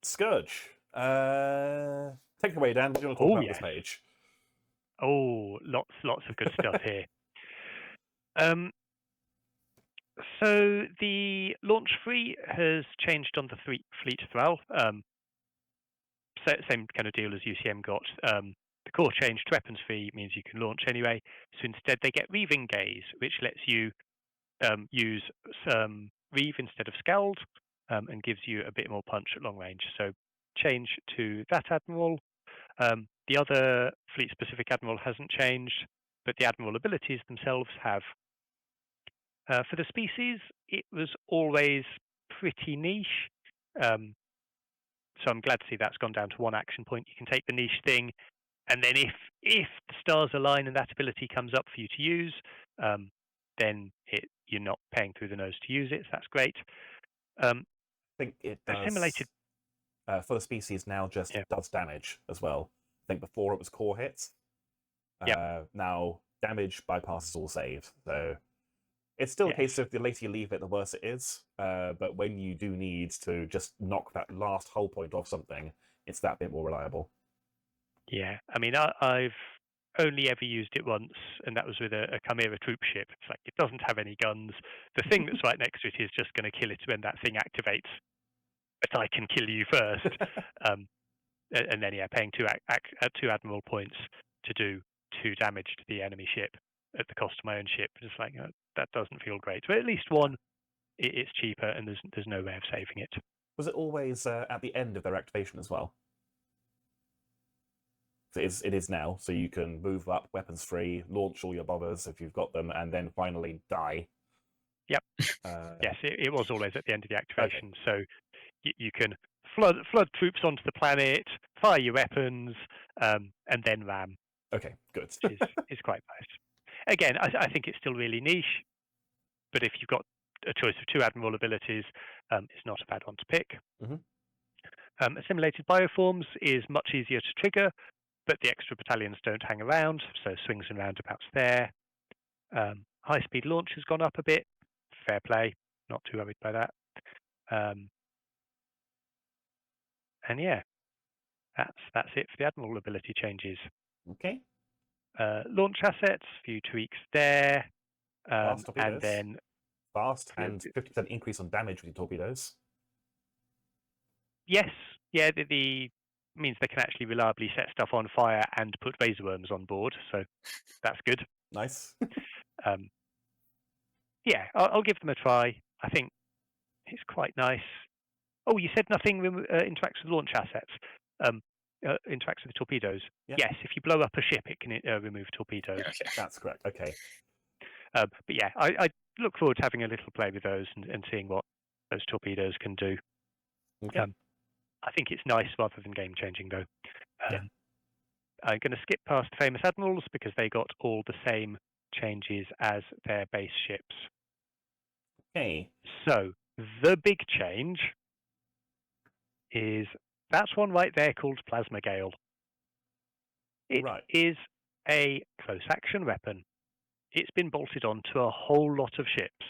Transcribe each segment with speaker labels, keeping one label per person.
Speaker 1: Scourge. Take it away, Dan. What do you want to talk about this page?
Speaker 2: Oh, lots of good stuff here. So the launch free has changed on the fleet as well. Same kind of deal as UCM got. The core change to weapons free means you can launch anyway. So instead they get Reaving Gaze, which lets you use Reave instead of Scald, and gives you a bit more punch at long range. So change to that Admiral. The other fleet-specific Admiral hasn't changed, but the Admiral abilities themselves have. For the species, it was always pretty niche. So I'm glad to see that's gone down to one action point. You can take the niche thing, and then if the stars align and that ability comes up for you to use, then you're not paying through the nose to use it. So that's great.
Speaker 1: I think it does.
Speaker 2: Assimilated
Speaker 1: for the species now just does damage as well. I think before it was core hits. Now damage bypasses all saves. So it's still a case of the later you leave it, the worse it is. But when you do need to just knock that last hull point off something, it's that bit more reliable.
Speaker 2: Yeah, I mean, I've only ever used it once, and that was with a Chimera troop ship. It's like, it doesn't have any guns. The thing that's right next to it is just going to kill it when that thing activates. But I can kill you first. And then, paying two Admiral points to do 2 damage to the enemy ship at the cost of my own ship. Just like, that doesn't feel great. But at least one, it's cheaper, and there's no way of saving it.
Speaker 1: Was it always at the end of their activation as well? It is now, so you can move up weapons free, launch all your bombers if you've got them, and then finally die.
Speaker 2: Yep. Yes, it was always at the end of the activation. Okay. So you can flood troops onto the planet, fire your weapons, and then ram.
Speaker 1: Okay, good.
Speaker 2: Which is quite nice. Again, I think it's still really niche, but if you've got a choice of 2 Admiral abilities, it's not a bad one to pick.
Speaker 1: Mm-hmm.
Speaker 2: Assimilated bioforms is much easier to trigger, but the extra battalions don't hang around, so swings and roundabouts there. High-speed launch has gone up a bit. Fair play. Not too worried by that. And yeah, that's it for the Admiral ability changes.
Speaker 1: Okay.
Speaker 2: Launch assets, a few tweaks there.
Speaker 1: Fast torpedoes.
Speaker 2: And then
Speaker 1: fast and 50% increase on damage with your torpedoes.
Speaker 2: Yes. Yeah, the means they can actually reliably set stuff on fire and put razor worms on board, so that's good.
Speaker 1: Nice.
Speaker 2: Yeah, I'll give them a try. I think it's quite nice. Oh, you said nothing interacts with launch assets. Interacts with the torpedoes. Yeah. Yes, if you blow up a ship, it can remove torpedoes.
Speaker 1: Okay. That's correct. Okay.
Speaker 2: But yeah, I look forward to having a little play with those and seeing what those torpedoes can do.
Speaker 1: Okay.
Speaker 2: I think it's nice rather than game-changing, though. I'm going to skip past the famous Admirals because they got all the same changes as their base ships.
Speaker 1: Okay.
Speaker 2: So, the big change is that's one right there called Plasma Gale. It is a close-action weapon. It's been bolted onto a whole lot of ships.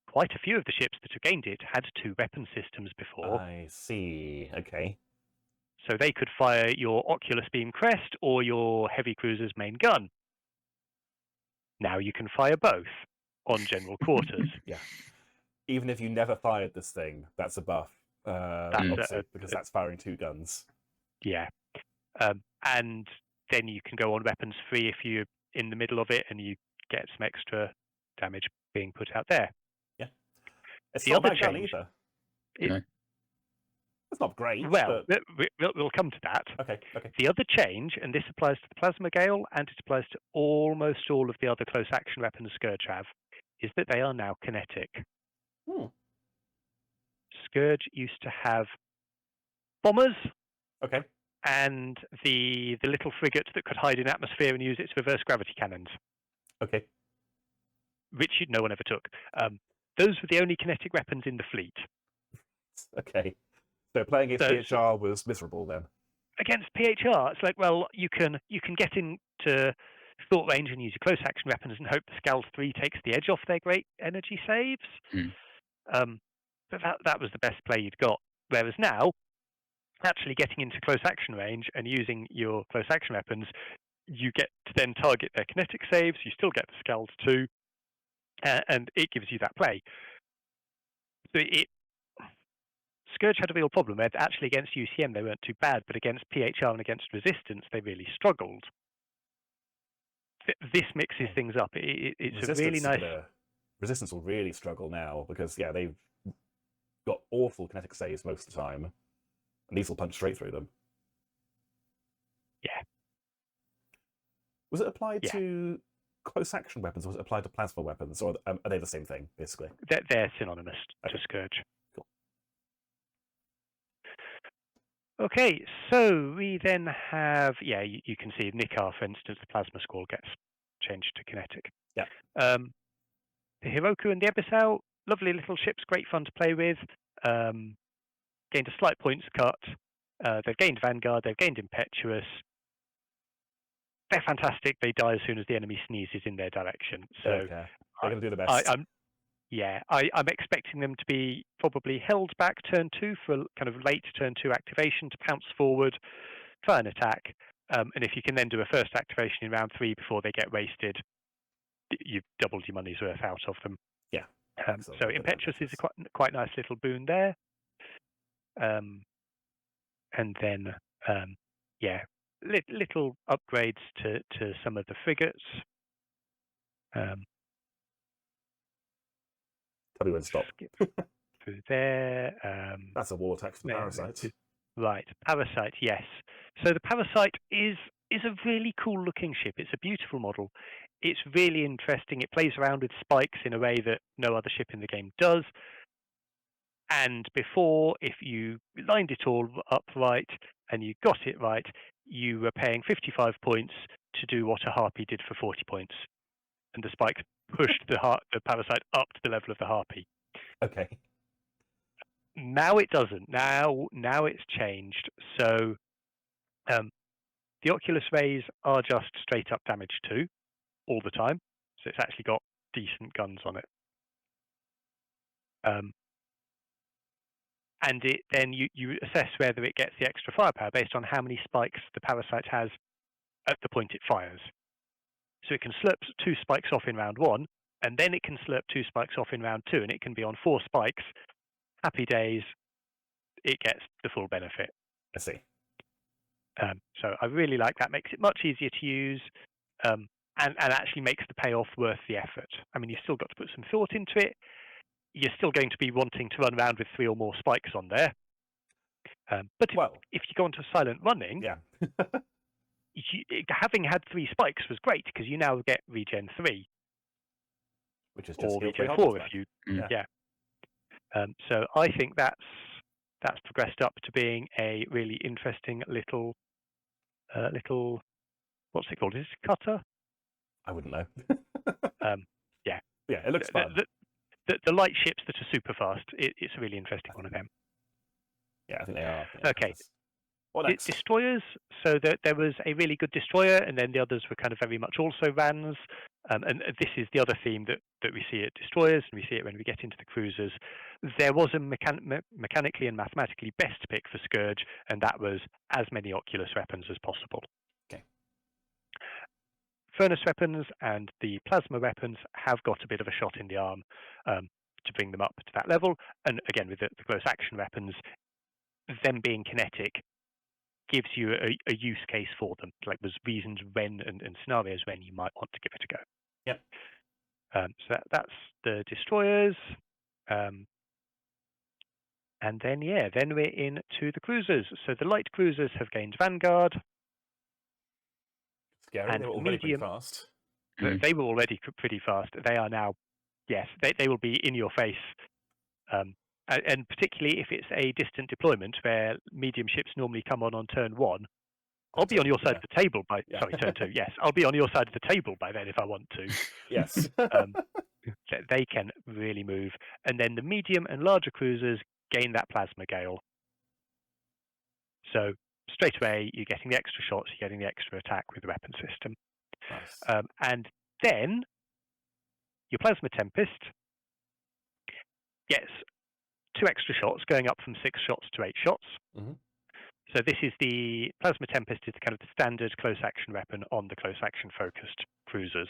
Speaker 2: Quite a few of the ships that have gained it had 2 weapon systems before.
Speaker 1: I see. Okay.
Speaker 2: So they could fire your Oculus Beam Crest or your heavy cruiser's main gun. Now you can fire both on general quarters.
Speaker 1: Yeah. Even if you never fired this thing, that's a buff. Because that's firing 2 guns.
Speaker 2: Yeah. And then you can go on weapons free if you're in the middle of it and you get some extra damage being put out there.
Speaker 1: Yeah. It's not that gun either. It's not great.
Speaker 2: Well, we'll come to that.
Speaker 1: Okay.
Speaker 2: The other change, and this applies to the Plasma Gale and it applies to almost all of the other close action weapons Scourge have, is that they are now kinetic. Scourge used to have bombers.
Speaker 1: Okay.
Speaker 2: And the little frigate that could hide in atmosphere and use its reverse gravity cannons.
Speaker 1: Okay.
Speaker 2: Which no one ever took. Those were the only kinetic weapons in the fleet.
Speaker 1: Okay. So playing against PHR was miserable then?
Speaker 2: Against PHR, it's like, well, you can get into thought range and use your close action weapons and hope the Scald 3 takes the edge off their great energy saves. But that was the best play you'd got. Whereas now, actually getting into close action range and using your close action weapons, you get to then target their kinetic saves. You still get the scald too, and it gives you that play. So Scourge had a real problem. Actually, against UCM, they weren't too bad, but against PHR and against Resistance, they really struggled. This mixes things up. It's a really nice.
Speaker 1: Resistance will really struggle now because they've got awful kinetic saves most of the time, and these will punch straight through them.
Speaker 2: Yeah.
Speaker 1: Was it applied to close action weapons, or was it applied to plasma weapons, or are they the same thing, basically?
Speaker 2: They're synonymous to Scourge.
Speaker 1: Cool.
Speaker 2: Okay, so we then have, you can see Nikar, for instance, the plasma score gets changed to kinetic.
Speaker 1: Yeah.
Speaker 2: The Hiroku and the Ebisow, lovely little ships, great fun to play with. Gained a slight points cut. They've gained Vanguard, they've gained Impetuous. They're fantastic. They die as soon as the enemy sneezes in their direction. So
Speaker 1: okay. They're going to do the best.
Speaker 2: I'm expecting them to be probably held back turn 2 for kind of late turn 2 activation to pounce forward, try and attack. And if you can then do a first activation in round 3 before they get wasted, you've doubled your money's worth out of them.
Speaker 1: Yeah.
Speaker 2: So Impetuous is a quite nice little boon there. And then, little upgrades to some of the frigates.
Speaker 1: Tell me when to stop.
Speaker 2: Through there.
Speaker 1: That's a wall attack for the Parasite.
Speaker 2: Right, Parasite, yes. So the Parasite is a really cool looking ship. It's a beautiful model. It's really interesting. It plays around with spikes in a way that no other ship in the game does. And before, if you lined it all up right and you got it right, you were paying 55 points to do what a Harpy did for 40 points. And the spikes pushed the Parasite up to the level of the Harpy.
Speaker 1: Okay.
Speaker 2: Now it doesn't. Now it's changed. So the Oculus Rays are just straight up damage 2 all the time. So it's actually got decent guns on it. And then you assess whether it gets the extra firepower based on how many spikes the Parasite has at the point it fires. So it can slurp 2 spikes off in round 1, and then it can slurp 2 spikes off in round 2, and it can be on 4 spikes. Happy days. It gets the full benefit.
Speaker 1: I see.
Speaker 2: So I really like that. Makes it much easier to use, and actually makes the payoff worth the effort. I mean, you've still got to put some thought into it. You're still going to be wanting to run around with 3 or more spikes on there. But if you go onto silent running, having had 3 spikes was great because you now get regen 3,
Speaker 1: which is just
Speaker 2: or regen 4 if you so I think that's progressed up to being a really interesting little what's it called? Is it cutter?
Speaker 1: I wouldn't know.
Speaker 2: Yeah,
Speaker 1: it looks fun.
Speaker 2: The light ships that are super fast. It's a really interesting one of them.
Speaker 1: Yeah, I think they are.
Speaker 2: Okay.
Speaker 1: What next?
Speaker 2: Destroyers. So there was a really good destroyer, and then the others were kind of very much also Vans. And this is the other theme that we see at destroyers, and we see it when we get into the cruisers. There was a mechanically and mathematically best pick for Scourge, and that was as many Oculus weapons as possible.
Speaker 1: Okay.
Speaker 2: Furnace weapons and the plasma weapons have got a bit of a shot in the arm to bring them up to that level. And again, with the close action weapons, them being kinetic gives you a use case for them. Like there's reasons when and scenarios when you might want to give it a go.
Speaker 1: Yep.
Speaker 2: So that's the destroyers. And then we're into the cruisers. So the light cruisers have gained Vanguard.
Speaker 1: Scary. They were already pretty fast.
Speaker 2: They were already pretty fast. They are now, yes, they will be in your face. And particularly if it's a distant deployment where medium ships normally come on turn 1, I'll be on your side of the table by sorry, turn 2. Yes, I'll be on your side of the table by then if I want to.
Speaker 1: Yes.
Speaker 2: They can really move. And then the medium and larger cruisers gain that plasma gale. So straight away you're getting the extra shots, you're getting the extra attack with the weapon system.
Speaker 1: Nice.
Speaker 2: And then your plasma tempest gets 2 extra shots, going up from 6 shots to 8 shots.
Speaker 1: Mm-hmm.
Speaker 2: So this is the Plasma Tempest is kind of the standard close action weapon on the close action focused cruisers.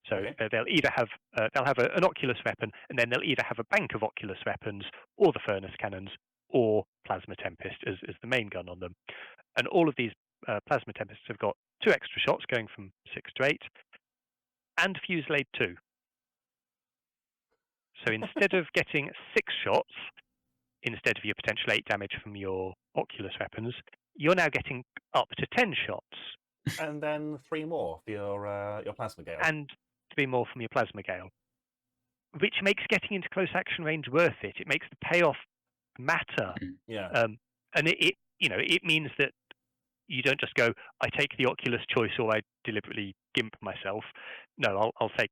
Speaker 2: So they'll either have an Oculus weapon, and then they'll either have a bank of Oculus weapons, or the furnace cannons, or Plasma Tempest as the main gun on them. And all of these Plasma Tempests have got 2 extra shots, going from 6 to 8, and Fusillade 2. So instead of getting 6 shots, instead of your potential 8 damage from your Oculus weapons, you're now getting up to 10 shots.
Speaker 1: And then 3 more for your Plasma Gale.
Speaker 2: And 3 more from your Plasma Gale. Which makes getting into close action range worth it. It makes the payoff matter.
Speaker 1: Yeah.
Speaker 2: And it means that you don't just go, I take the Oculus choice, or I deliberately gimp myself. No, I'll take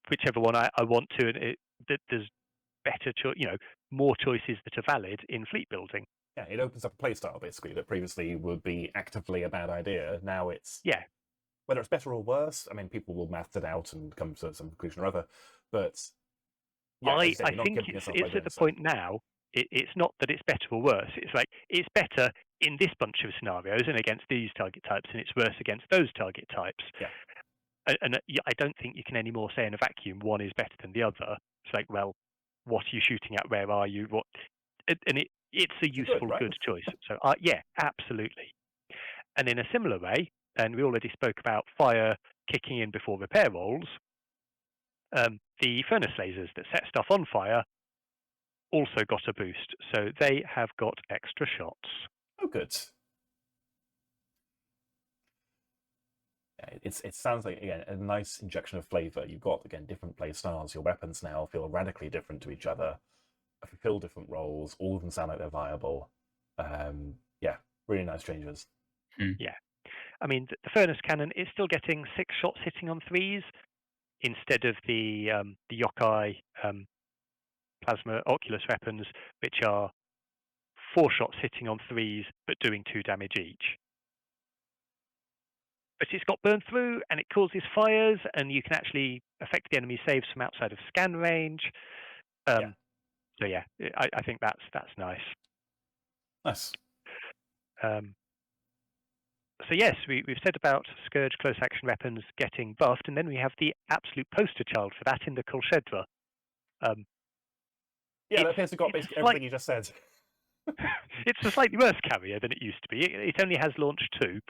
Speaker 2: whichever one I want to, and there's better more choices that are valid in fleet building.
Speaker 1: Yeah, it opens up a playstyle basically that previously would be actively a bad idea. Now it's whether it's better or worse. I mean, people will math it out and come to some conclusion or other. But yeah,
Speaker 2: I think it's at the point now. It's not that it's better or worse. It's like it's better in this bunch of scenarios and against these target types, and it's worse against those target types.
Speaker 1: Yeah.
Speaker 2: And I don't think you can anymore say in a vacuum one is better than the other. It's like, well, what are you shooting at? Where are you? What? And it's a useful, good choice. So yeah, absolutely. And in a similar way, and we already spoke about fire kicking in before repair rolls. The furnace lasers that set stuff on fire also got a boost, so they have got extra shots.
Speaker 1: Oh, good. It sounds like, again, a nice injection of flavour. You've got, again, different play styles. Your weapons now feel radically different to each other, fulfill different roles. All of them sound like they're viable. Yeah, really nice changes.
Speaker 2: Yeah. I mean, the furnace cannon is still getting 6 shots hitting on 3s instead of the yokai plasma Oculus weapons, which are 4 shots hitting on 3s but doing 2 damage each. But it's got burn through, and it causes fires, and you can actually affect the enemy saves from outside of scan range. So yeah, I think that's nice.
Speaker 1: Nice.
Speaker 2: So yes, we've said about Scourge close action weapons getting buffed, and then we have the absolute poster child for that in the Kolshedra.
Speaker 1: Yeah, that appears to have got basically everything you just said.
Speaker 2: It's a slightly worse carrier than it used to be. It only has launch 2.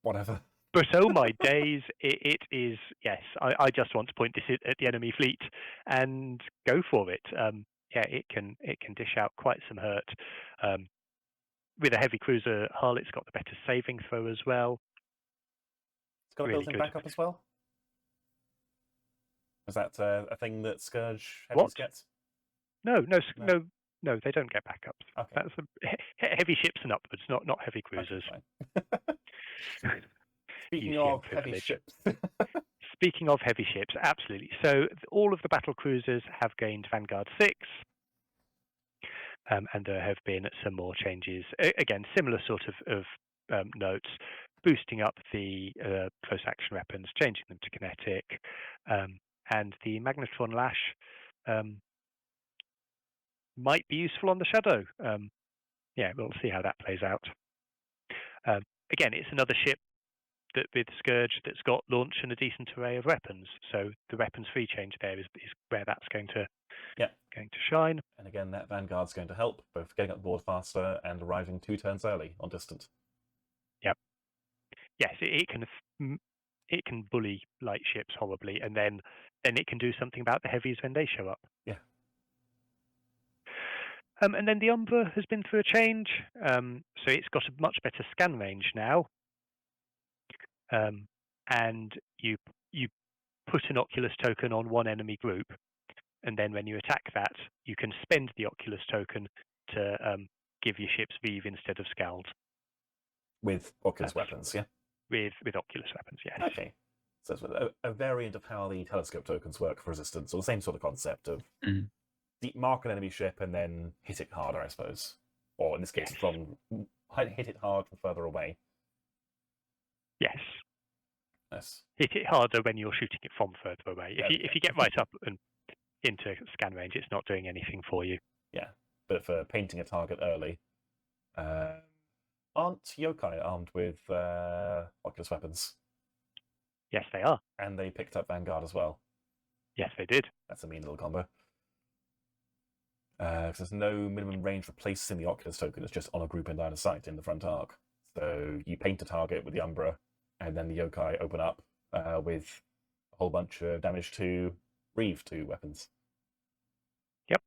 Speaker 1: Whatever.
Speaker 2: But oh my days, it is, yes, I just want to point this at the enemy fleet and go for it. Yeah, it can dish out quite some hurt. With a heavy cruiser hull, it's got the better saving throw as well.
Speaker 1: It's got a built-in backup as well? Is that a thing that Scourge heavies gets?
Speaker 2: No, they don't get backups.
Speaker 1: Okay.
Speaker 2: That's heavy ships and upwards, not heavy cruisers.
Speaker 1: Okay, Speaking of heavy ships.
Speaker 2: Speaking of heavy ships, absolutely. So all of the battle cruisers have gained Vanguard 6. And there have been some more changes. Again, similar sort of notes, boosting up the close action weapons, changing them to kinetic, and the Magnetron Lash might be useful on the Shadow. Yeah, we'll see how that plays out. Again, it's another ship that with Scourge that's got launch and a decent array of weapons. So the weapons free change there is where that's going to shine.
Speaker 1: And again, that Vanguard's going to help, both getting up board faster and arriving 2 turns early on distant.
Speaker 2: Yep. Yes, it can bully light ships horribly, and then it can do something about the heavies when they show up.
Speaker 1: Yeah.
Speaker 2: And then the Umbra has been through a change, so it's got a much better scan range now. And you put an Oculus token on one enemy group, and then when you attack that, you can spend the Oculus token to give your ships Vive instead of Scald.
Speaker 1: With Oculus weapons, yeah?
Speaker 2: With Oculus weapons, yes.
Speaker 1: Okay. So it's a variant of how the telescope tokens work for Resistance, or the same sort of concept of deep mark an enemy ship and then hit it harder, I suppose. Or in this case, hit it hard from further away.
Speaker 2: Yes.
Speaker 1: Yes.
Speaker 2: Hit it harder when you're shooting it from further away. If you get right up and into scan range, it's not doing anything for you.
Speaker 1: Yeah, but for painting a target early, aren't yokai armed with Oculus weapons?
Speaker 2: Yes, they are.
Speaker 1: And they picked up Vanguard as well.
Speaker 2: Yes, they did.
Speaker 1: That's a mean little combo. Because there's no minimum range for placing the Oculus token. It's just on a group in line of sight in the front arc. So you paint a target with the Umbra, and then the yokai open up with a whole bunch of damage to Reeve 2 weapons.
Speaker 2: Yep.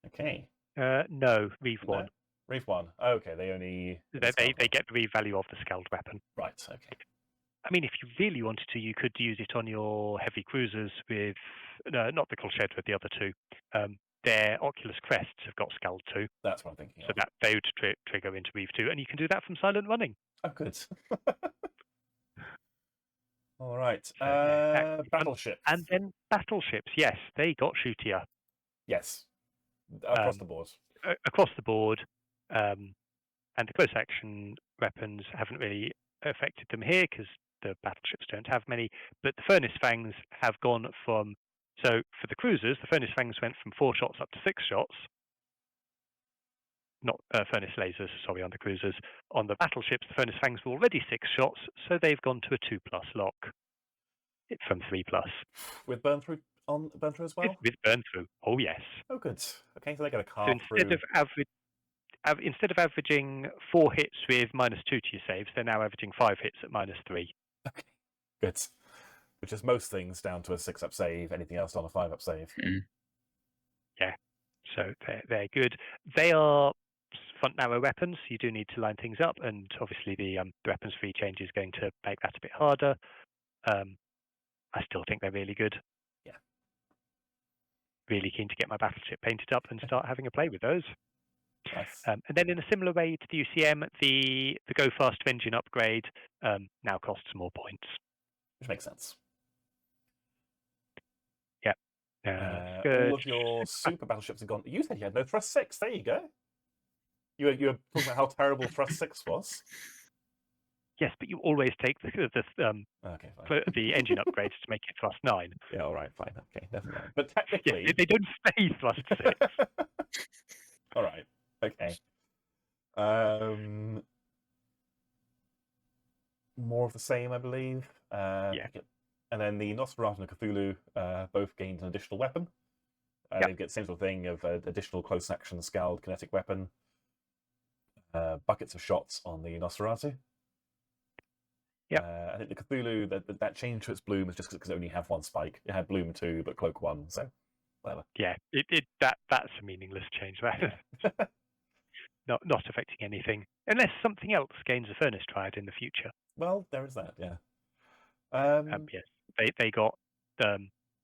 Speaker 1: Okay.
Speaker 2: No, Reeve 1.
Speaker 1: No? Reeve 1. Oh, okay, they only...
Speaker 2: They get the Reeve value of the scaled weapon.
Speaker 1: Right, okay.
Speaker 2: I mean, if you really wanted to, you could use it on your heavy cruisers with, not the Colchette, but the other two. Their Oculus Crests have got scaled too.
Speaker 1: That's what I'm thinking
Speaker 2: So
Speaker 1: of.
Speaker 2: that they would trigger into Reeve 2, and you can do that from silent running.
Speaker 1: Oh, good. All right.
Speaker 2: So,
Speaker 1: battleships.
Speaker 2: And then battleships, yes, they got shootier.
Speaker 1: Yes. Across the board.
Speaker 2: Across the board. And the close action weapons haven't really affected them here because the battleships don't have many. But the Furnace Fangs have gone from... So for the cruisers, the Furnace Fangs went from 4 shots up to 6 shots. Not Furnace Lasers, sorry, on the cruisers. On the battleships, the Furnace Fangs were already 6 shots, so they've gone to a 2+ lock from 3+.
Speaker 1: With burn through as well?
Speaker 2: With burn through, oh yes.
Speaker 1: Oh, good. Okay, so they got a car
Speaker 2: So instead of averaging 4 hits with -2 to your saves, they're now averaging 5 hits at -3.
Speaker 1: Okay, good. Which is most things down to a 6-up save, anything else on a 5-up save.
Speaker 2: Yeah, so they're good. They are front narrow weapons, so you do need to line things up, and obviously the weapons free change is going to make that a bit harder. I still think they're really good.
Speaker 1: Yeah.
Speaker 2: Really keen to get my battleship painted up and start having a play with those.
Speaker 1: Nice.
Speaker 2: And then in a similar way to the UCM, the Go Fast engine upgrade now costs more points.
Speaker 1: Which makes sense.
Speaker 2: Yeah.
Speaker 1: All of your super battleships have gone. You said you had no Thrust 6. There you go. You were talking about how terrible Thrust 6 was.
Speaker 2: Yes, but you always take the engine upgrades to make it Thrust 9.
Speaker 1: Yeah, all right, fine. Okay, never mind. But technically...
Speaker 2: Yeah, they don't stay Thrust 6.
Speaker 1: All right, okay. More of the same, I believe.
Speaker 2: Yeah.
Speaker 1: And then the Nosferatu and Cthulhu both gained an additional weapon. They get the same sort of thing of additional close action scaled kinetic weapon. Buckets of shots on the Nosferatu. I think the Cthulhu, that change to its bloom is just because it only have 1 spike. It had bloom 2, but cloak 1, so whatever.
Speaker 2: Yeah, that's a meaningless change. Yeah. not affecting anything, unless something else gains a Furnace Triad in the future.
Speaker 1: Well, there is that, yeah.
Speaker 2: Yes, they got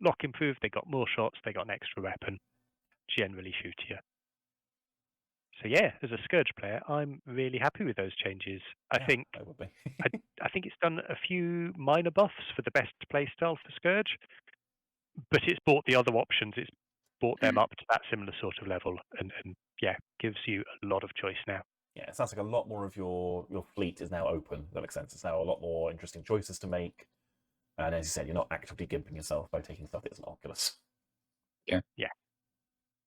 Speaker 2: lock improved, they got more shots, they got an extra weapon, generally shootier. So yeah, as a Scourge player, I'm really happy with those changes. I think
Speaker 1: I would be.
Speaker 2: I think it's done a few minor buffs for the best playstyle for Scourge, but it's brought the other options. It's brought them up to that similar sort of level, and yeah, gives you a lot of choice now.
Speaker 1: Yeah, it sounds like a lot more of your fleet is now open. That makes sense. It's now a lot more interesting choices to make. And as you said, you're not actively gimping yourself by taking stuff that isn't Oculus.
Speaker 3: Yeah.
Speaker 2: Yeah.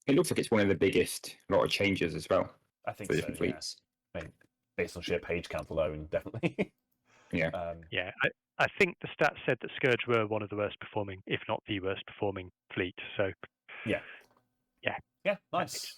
Speaker 3: It looks like it's one of the biggest lot of changes as well.
Speaker 1: I think
Speaker 3: for
Speaker 1: so,
Speaker 3: different fleets.
Speaker 1: I mean, based on sheer page count alone, definitely.
Speaker 3: Yeah.
Speaker 2: Yeah, I think the stats said that Scourge were one of the worst performing, if not the worst performing fleet. So
Speaker 1: yeah, nice.